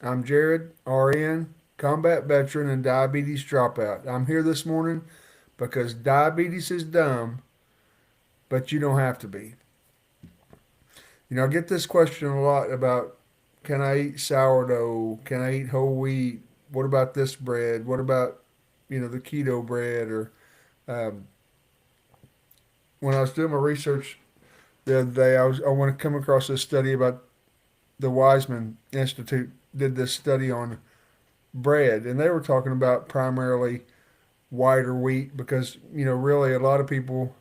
I'm Jared, RN, combat veteran, and diabetes dropout. I'm here this morning because diabetes is dumb, but you don't have to be. I get this question a lot about, can I eat sourdough? Can I eat whole wheat? What about this bread? What about, the keto bread? Or um, when I was doing my research the other day, I want to come across this study about the Weizmann Institute did this study on bread, and they were talking about primarily whiter wheat because really a lot of people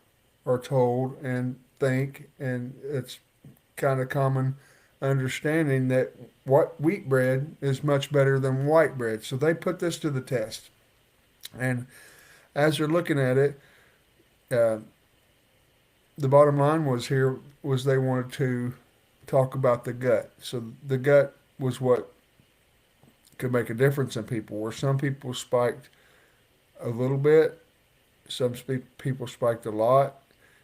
are told and think, and it's kind of common understanding that what wheat bread is much better than white bread. So they put this to the test, and as they're looking at it, uh, the bottom line was they wanted to talk about the gut. So the gut was what could make a difference in people. Where some people spiked a little bit, some people spiked a lot,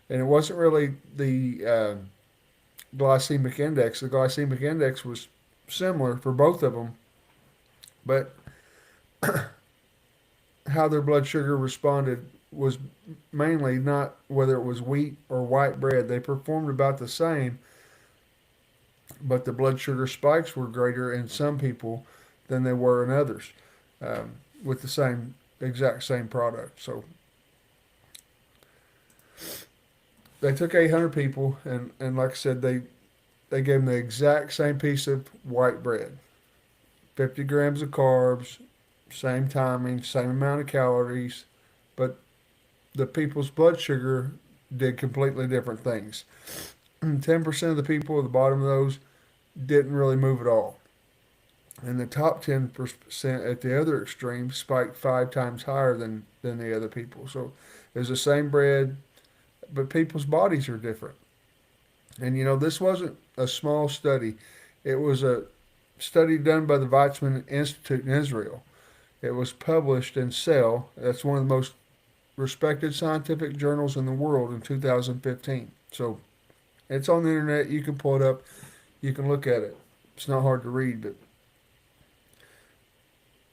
and it wasn't really the glycemic index. The glycemic index was similar for both of them, but how their blood sugar responded was mainly not whether it was wheat or white bread. They performed about the same, but the blood sugar spikes were greater in some people than they were in others um, with the exact same product. So they took 800 people, and like I said, they gave them the exact same piece of white bread, 50 grams of carbs, same timing, same amount of calories, but the people's blood sugar did completely different things. 10% of the people at the bottom of those didn't really move at all. And the top 10% at the other extreme spiked 5 times higher than the other people. So it was the same bread, but people's bodies are different. And this wasn't a small study, it was a study done by the Weizmann Institute in Israel. It was published in Cell. That's one of the most respected scientific journals in the world in 2015. So it's on the internet. You can pull it up. You can look at it. It's not hard to read, but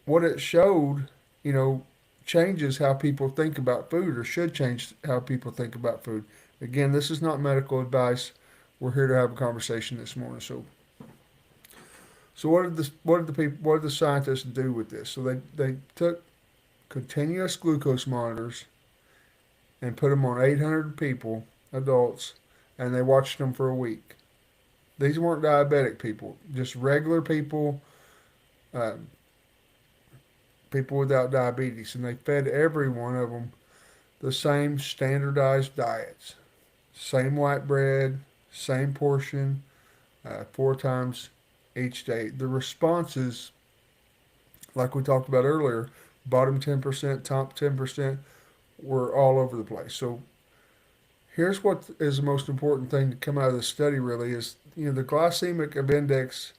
what it showed, you know, changes how people think about food, or should change how people think about food. Again, this is not medical advice. We're here to have a conversation this morning. So what did the scientists do with this? So they took continuous glucose monitors and put them on 800 people, adults, and they watched them for a week. These weren't diabetic people, just regular people, uh, people without diabetes, and they fed every one of them the same standardized diets, same white bread, same portion, 4 times each day. The responses, like we talked about earlier, bottom 10%, top 10%, were all over the place. So here's what is the most important thing to come out of the study really is, the glycemic index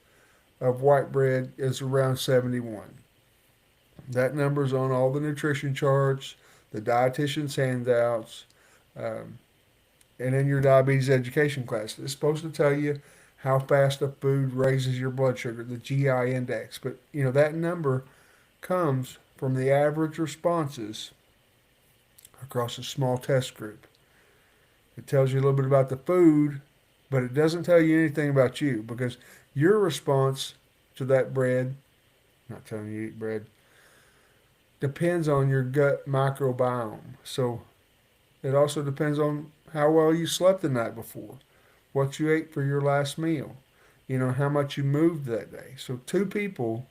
of white bread is around 71. That number's on all the nutrition charts, the dietitian's handouts, um, and in your diabetes education class. It's supposed to tell you how fast a food raises your blood sugar, the GI index. But that number comes from the average responses across a small test group. It tells you a little bit about the food, but it doesn't tell you anything about you because your response to that bread, not telling you to eat bread, depends on your gut microbiome. So it also depends on how well you slept the night before, what you ate for your last meal, how much you moved that day. So two people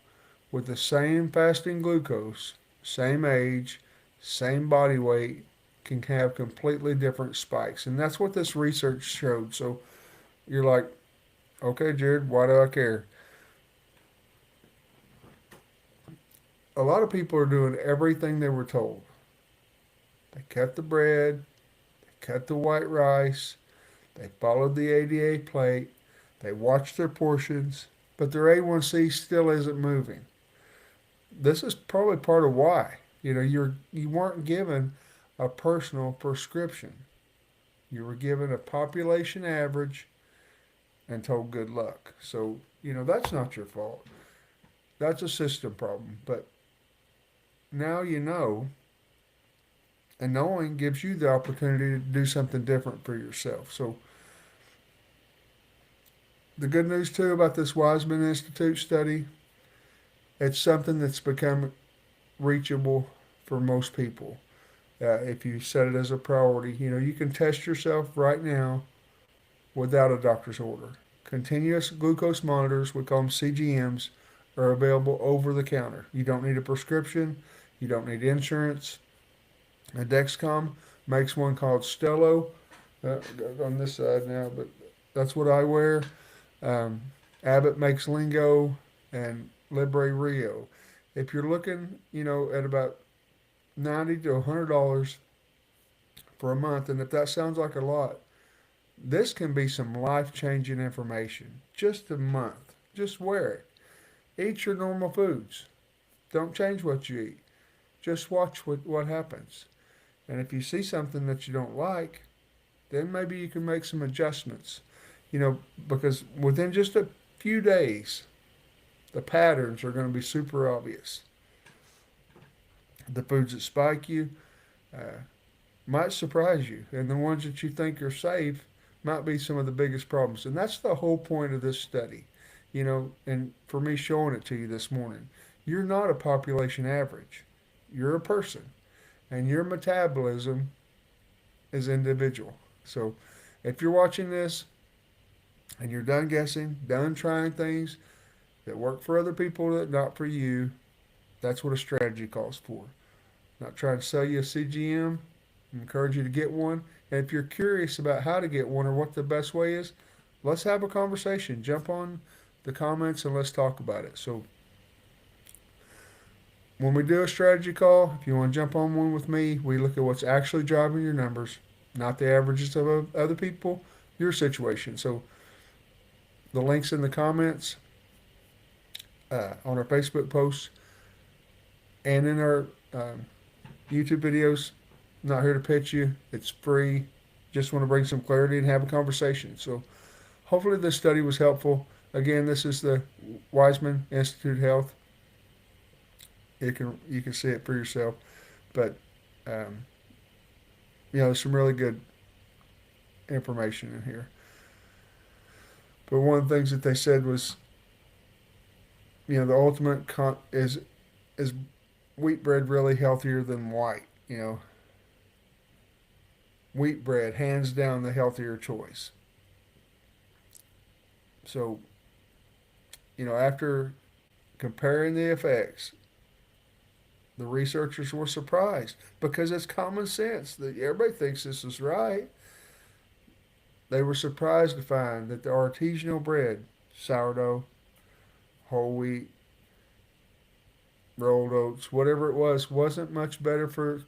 with the same fasting glucose, same age, same body weight can have completely different spikes. And that's what this research showed. So you're like, okay, Jared, why do I care? A lot of people are doing everything they were told. They cut the bread, they cut the white rice, they followed the ADA plate, they watched their portions, but their A1C still isn't moving. This is probably part of why. You weren't given a personal prescription. You were given a population average and told good luck. So, that's not your fault. That's a system problem. But now you know, and knowing gives you the opportunity to do something different for yourself. So the good news too about this Wiseman Institute study, it's something that's become reachable for most people. If you set it as a priority, you can test yourself right now without a doctor's order. Continuous glucose monitors, we call them CGMs, are available over the counter. You don't need a prescription, you don't need insurance. Dexcom makes one called Stello, on this side now, but that's what I wear. Um, Abbott makes Lingo and Libre Rio. If you're looking, at about $90 to $100 for a month, and if that sounds like a lot, this can be some life changing information. Just a month. Just wear it. Eat your normal foods. Don't change what you eat. Just watch what happens. And if you see something that you don't like, then maybe you can make some adjustments. Because within just a few days, the patterns are going to be super obvious. The foods that spike you might surprise you, and the ones that you think are safe might be some of the biggest problems. And that's the whole point of this study, and for me showing it to you this morning. You're not a population average, you're a person, and your metabolism is individual. So if you're watching this and you're done guessing, done trying things that work for other people that not for you, that's what a strategy calls for. Not trying to sell you a CGM, encourage you to get one. And if you're curious about how to get one or what the best way is, let's have a conversation. Jump on the comments and let's talk about it. So when we do a strategy call, if you want to jump on one with me, we look at what's actually driving your numbers, not the averages of other people, your situation. So the links in the comments, on our Facebook posts, and in our YouTube videos. I'm not here to pitch you. It's free. Just want to bring some clarity and have a conversation. So hopefully this study was helpful. Again, this is the Wiseman Institute Health. You can see it for yourself. But there's some really good information in here. But one of the things that they said was, the ultimate is wheat bread really healthier than white? Wheat bread, hands down, the healthier choice. So, after comparing the effects, the researchers were surprised because it's common sense that everybody thinks this is right. They were surprised to find that the artisanal bread, sourdough, whole wheat, rolled oats, whatever it was, wasn't much better for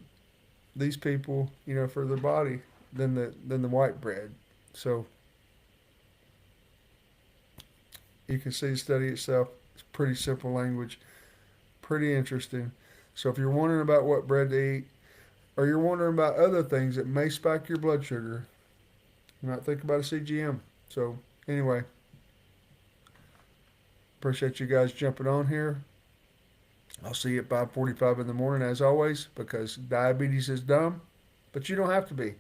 these people, for their body than the white bread. So you can see the study itself. It's pretty simple language, pretty interesting. So if you're wondering about what bread to eat, or you're wondering about other things that may spike your blood sugar, you might think about a CGM. So anyway, appreciate you guys jumping on here. I'll see you at 5:45 in the morning as always, because diabetes is dumb, but you don't have to be.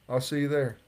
I'll see you there.